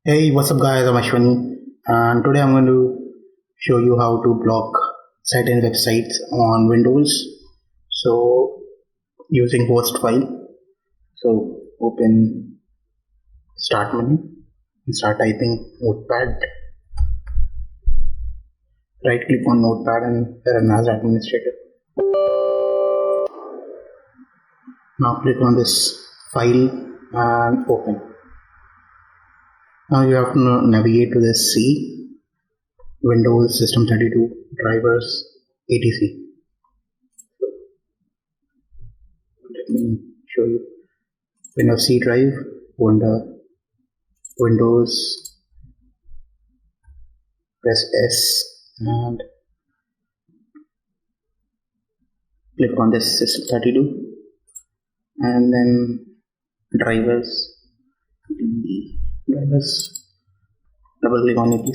Hey, what's up guys, I'm Ashwani and today I'm going to show you how to block certain websites on Windows. So using host file, so open start menu and start typing notepad. Right click on notepad and run as administrator. Now click on this file and open. Now you have to navigate to this C, Windows System 32, drivers, etc. Let me show you. Windows C drive, go under Windows, press S and click on this System 32 and then drivers, double click on etc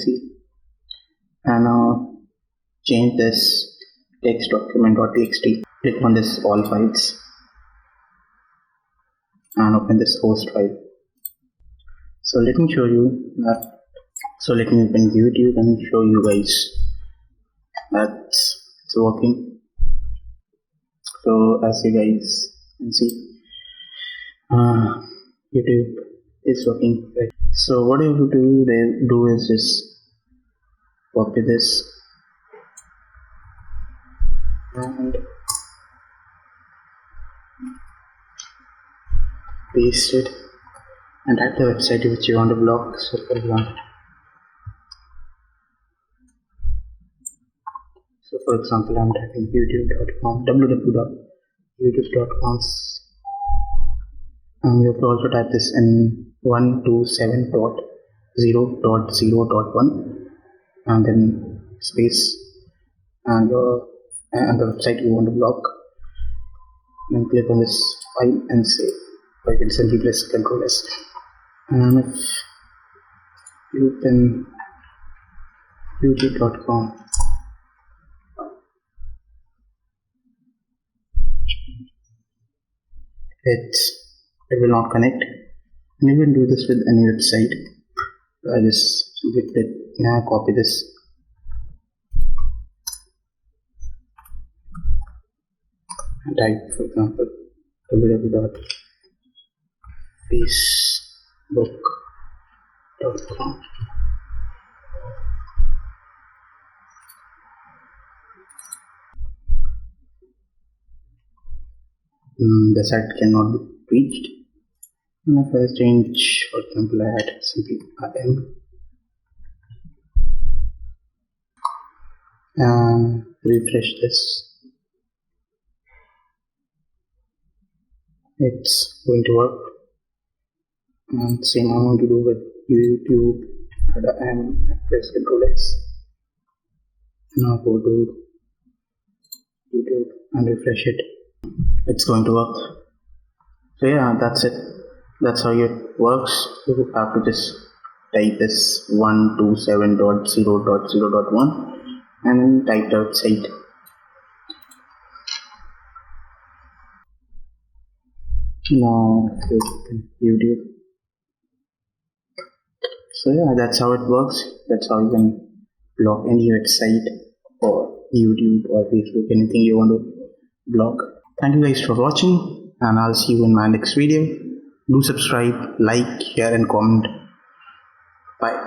and now change this text document.txt. Click on this all files and open this host file. So let me show you that. So let me open YouTube and show you guys that it's working. So as you guys can see, YouTube is working right. So what you have to do is just copy this and paste it and type the website which you want to block. So for example, I'm typing youtube.com, www.youtube.com, and you have to also type this in 127.0.0.1 and then space and the website you want to block. Then click on this file and save, or you can simply press Ctrl S. And if you open youtube.com, it will not connect, and you can do this with any website. I just simply click now, copy this and type, for example, www.facebook.com. The site cannot be reached. And if I change, for example, I had simply IM and refresh this, it's going to work. And same I'm going to do with YouTube. And press Ctrl S. Now go to YouTube and refresh it. It's going to work. So yeah, that's it. That's how it works. You have to just type this 127.0.0.1 and then type the website. Now YouTube. So yeah, that's how it works. That's how you can block any website or YouTube or Facebook, anything you want to block. Thank you guys for watching, and I'll see you in my next video. Do subscribe, like, share and comment. Bye.